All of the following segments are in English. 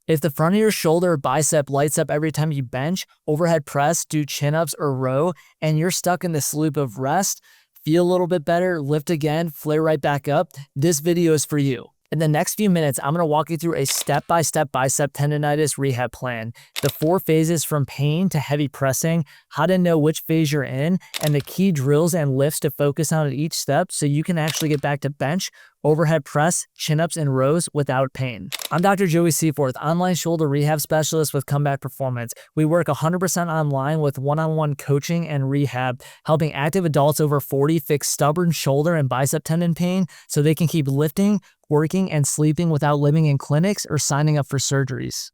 If the front of your shoulder or bicep lights up every time you bench, overhead press, do chin-ups or row, and you're stuck in this loop of rest, feel a little bit better, lift again, flare right back up, this video is for you. In the next few minutes, I'm going to walk you through a step-by-step bicep tendonitis rehab plan, the 4 phases from pain to heavy pressing, how to know which phase you're in, and the key drills and lifts to focus on at each step so you can actually get back to bench, overhead press, chin-ups, and rows without pain. I'm Dr. Joey Seyforth, online shoulder rehab specialist with Comeback Performance. We work 100% online with one-on-one coaching and rehab, helping active adults over 40 fix stubborn shoulder and bicep tendon pain so they can keep lifting, working, and sleeping without living in clinics or signing up for surgeries.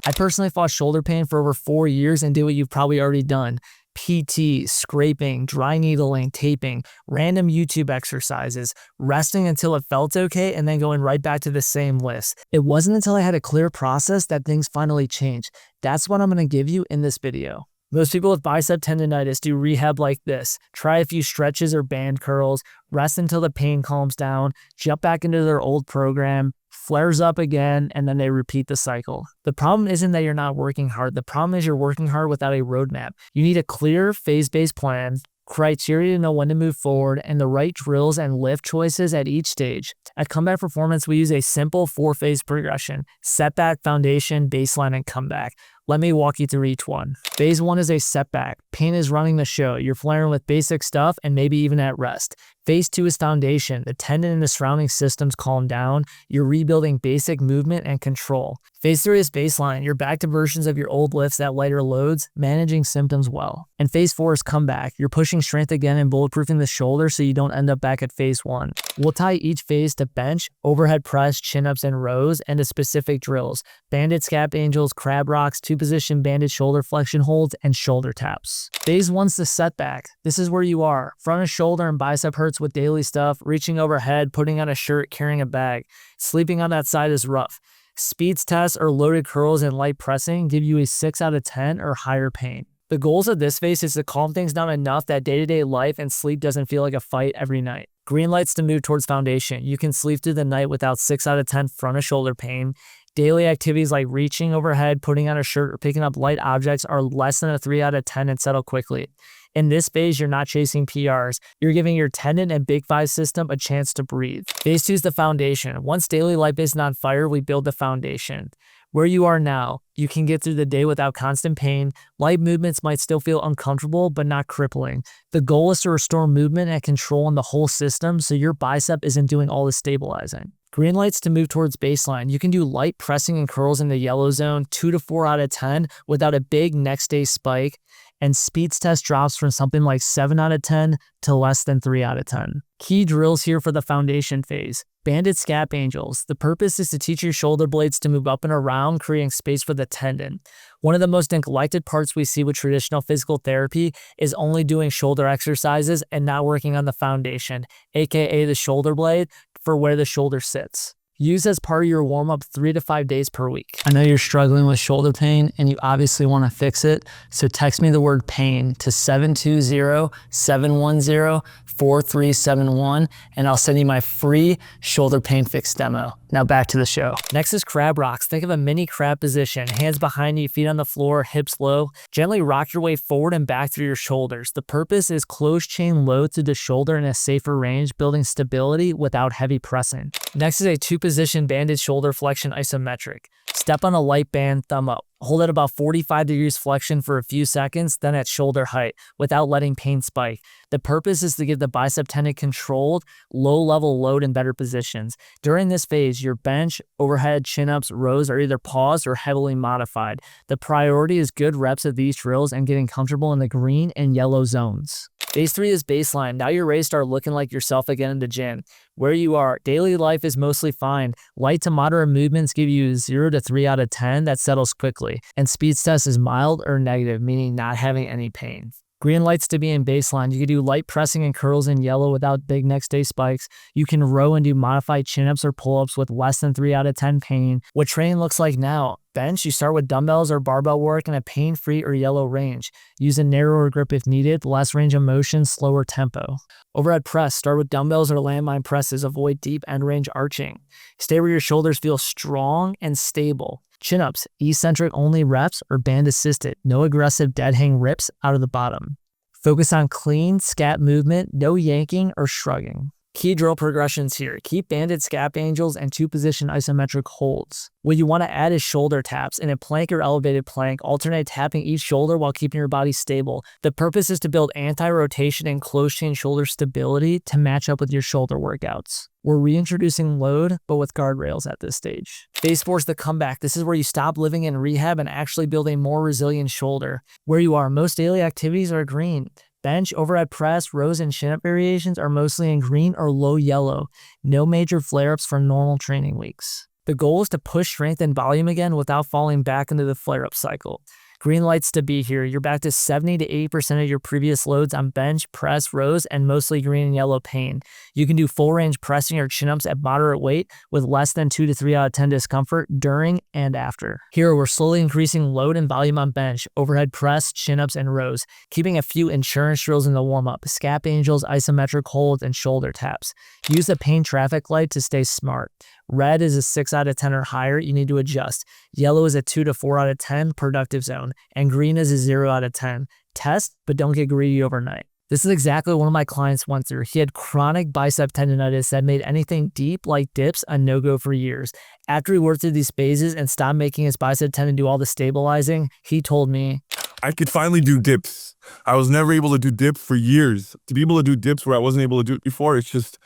I personally fought shoulder pain for over 4 years and did what you've probably already done. PT, scraping, dry needling, taping, random YouTube exercises, resting until it felt okay, and then going right back to the same list. It wasn't until I had a clear process that things finally changed. That's what I'm going to give you in this video. Most people with bicep tendonitis do rehab like this. Try a few stretches or band curls, rest until the pain calms down, jump back into their old program, flares up again, and then they repeat the cycle. The problem isn't that you're not working hard. The problem is you're working hard without a roadmap. You need a clear phase-based plan, criteria to know when to move forward, and the right drills and lift choices at each stage. At Comeback Performance, we use a simple 4-phase progression: setback, foundation, baseline, and comeback. Let me walk you through each one. Phase 1 is a setback. Pain is running the show. You're flaring with basic stuff and maybe even at rest. Phase 2 is foundation. The tendon and the surrounding systems calm down. You're rebuilding basic movement and control. Phase 3 is baseline. You're back to versions of your old lifts at lighter loads, managing symptoms well. And Phase 4 is comeback. You're pushing strength again and bulletproofing the shoulder so you don't end up back at Phase 1. We'll tie each phase to bench, overhead press, chin-ups, and rows, and to specific drills: banded scap angels, crab rocks, 2-position banded shoulder flexion holds, and shoulder taps. Phase 1's the setback. This is where you are. Front of shoulder and bicep hurts with daily stuff, reaching overhead, putting on a shirt, carrying a bag. Sleeping on that side is rough. Speeds tests or loaded curls and light pressing give you a 6 out of 10 or higher pain. The goals of this phase is to calm things down enough that day-to-day life and sleep doesn't feel like a fight every night. Green lights to move towards foundation. You can sleep through the night without 6 out of 10 front of shoulder pain. Daily activities like reaching overhead, putting on a shirt, or picking up light objects are less than a 3 out of 10 and settle quickly. In this phase, you're not chasing PRs. You're giving your tendon and Big 5 system a chance to breathe. Phase 2 is the foundation. Once daily life isn't on fire, we build the foundation. Where you are now, you can get through the day without constant pain. Light movements might still feel uncomfortable, but not crippling. The goal is to restore movement and control in the whole system so your bicep isn't doing all the stabilizing. Green lights to move towards baseline. You can do light pressing and curls in the yellow zone, 2 to 4 out of 10 without a big next day spike. And speeds test drops from something like 7 out of 10 to less than 3 out of 10. Key drills here for the foundation phase. Banded scap angels. The purpose is to teach your shoulder blades to move up and around, creating space for the tendon. One of the most neglected parts we see with traditional physical therapy is only doing shoulder exercises and not working on the foundation, aka the shoulder blade, for where the shoulder sits. Use as part of your warm-up 3 to 5 days per week. I know you're struggling with shoulder pain and you obviously want to fix it, so text me the word pain to 720-710-4371 and I'll send you my free shoulder pain fix demo. Now back to the show. Next is crab rocks. Think of a mini crab position. Hands behind you, feet on the floor, hips low. Gently rock your way forward and back through your shoulders. The purpose is closed chain load through the shoulder in a safer range, building stability without heavy pressing. Next is a 2-position banded shoulder flexion isometric. Step on a light band, thumb up. Hold at about 45 degrees flexion for a few seconds, then at shoulder height, without letting pain spike. The purpose is to give the bicep tendon controlled, low-level load in better positions. During this phase, your bench, overhead, chin-ups, rows are either paused or heavily modified. The priority is good reps of these drills and getting comfortable in the green and yellow zones. Phase 3 is baseline. Now you're ready to start looking like yourself again in the gym. Where you are, daily life is mostly fine. Light to moderate movements give you 0 to 3 out of 10 that settles quickly. And speeds test is mild or negative, meaning not having any pain. Green lights to be in baseline. You can do light pressing and curls in yellow without big next day spikes. You can row and do modified chin-ups or pull-ups with less than 3 out of 10 pain. What training looks like now. Bench, you start with dumbbells or barbell work in a pain-free or yellow range. Use a narrower grip if needed, less range of motion, slower tempo. Overhead press, start with dumbbells or landmine presses. Avoid deep end range arching. Stay where your shoulders feel strong and stable. Chin-ups, eccentric only reps or band assisted. No aggressive dead hang rips out of the bottom. Focus on clean scap movement, no yanking or shrugging. Key drill progressions here. Keep banded scap angels and 2-position isometric holds. What you want to add is shoulder taps. In a plank or elevated plank, alternate tapping each shoulder while keeping your body stable. The purpose is to build anti-rotation and close chain shoulder stability to match up with your shoulder workouts. We're reintroducing load, but with guardrails at this stage. Phase 4 is the comeback. This is where you stop living in rehab and actually build a more resilient shoulder. Where you are, most daily activities are green. Bench, overhead press, rows, and chin-up variations are mostly in green or low yellow. No major flare-ups for normal training weeks. The goal is to push strength and volume again without falling back into the flare-up cycle. Green lights to be here. You're back to 70 to 80% of your previous loads on bench, press, rows, and mostly green and yellow pain. You can do full range pressing or chin-ups at moderate weight with less than 2 to 3 out of 10 discomfort during and after. Here, we're slowly increasing load and volume on bench, overhead press, chin-ups, and rows, keeping a few insurance drills in the warm-up, scap angels, isometric holds, and shoulder taps. Use the pain traffic light to stay smart. Red is a 6 out of 10 or higher, you need to adjust. Yellow is a 2 to 4 out of 10, productive zone. And green is a 0 out of 10. Test, but don't get greedy overnight. This is exactly what one of my clients went through. He had chronic bicep tendonitis that made anything deep like dips a no-go for years. After he worked through these phases and stopped making his bicep tendon do all the stabilizing, he told me, I could finally do dips. I was never able to do dips for years. To be able to do dips where I wasn't able to do it before, it's just,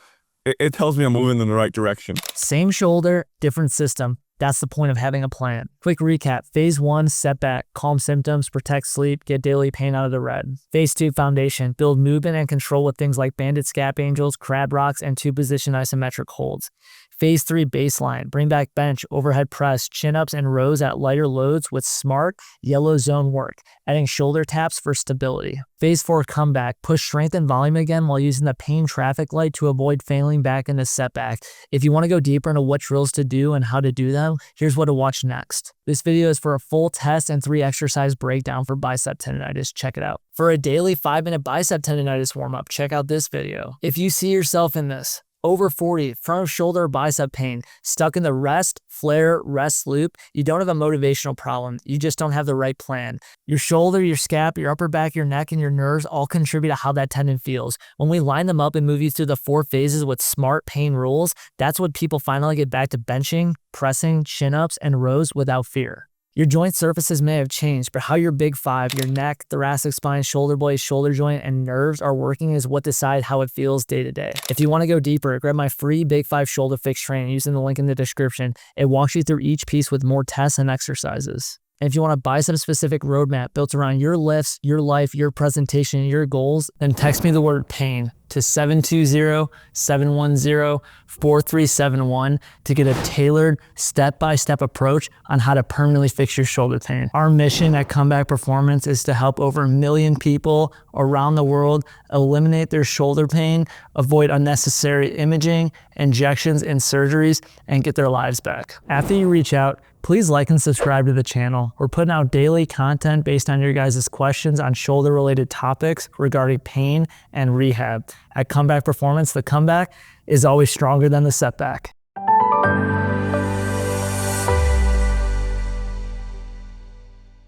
it tells me I'm moving in the right direction. Same shoulder, different system. That's the point of having a plan. Quick recap. Phase 1, setback, calm symptoms, protect sleep, get daily pain out of the red. Phase 2, foundation, build movement and control with things like banded scap angels, crab rocks, and 2-position isometric holds. Phase 3, baseline, bring back bench, overhead press, chin-ups, and rows at lighter loads with smart, yellow zone work, adding shoulder taps for stability. Phase 4, comeback, push strength and volume again while using the pain traffic light to avoid failing back into setback. If you want to go deeper into what drills to do and how to do them, here's what to watch next. This video is for a full test and 3 exercise breakdown for bicep tendonitis. Check it out. For a daily 5-minute bicep tendonitis warm-up, check out this video. If you see yourself in this, over 40, front of shoulder or bicep pain, stuck in the rest, flare, rest loop, you don't have a motivational problem. You just don't have the right plan. Your shoulder, your scap, your upper back, your neck, and your nerves all contribute to how that tendon feels. When we line them up and move you through the 4 phases with smart pain rules, that's when people finally get back to benching, pressing, chin-ups, and rows without fear. Your joint surfaces may have changed, but how your big 5, your neck, thoracic spine, shoulder blade, shoulder joint, and nerves are working is what decide how it feels day to day. If you want to go deeper, grab my free Big 5 shoulder fix training using the link in the description. It walks you through each piece with more tests and exercises. And if you want a bicep-specific roadmap built around your lifts, your life, your presentation, and your goals, then text me the word PAIN to 720-710-4371 to get a tailored step-by-step approach on how to permanently fix your shoulder pain. Our mission at Comeback Performance is to help over 1 million people around the world eliminate their shoulder pain, avoid unnecessary imaging, injections, and surgeries, and get their lives back. After you reach out, please like and subscribe to the channel. We're putting out daily content based on your guys' questions on shoulder-related topics regarding pain and rehab. At Comeback Performance, the comeback is always stronger than the setback.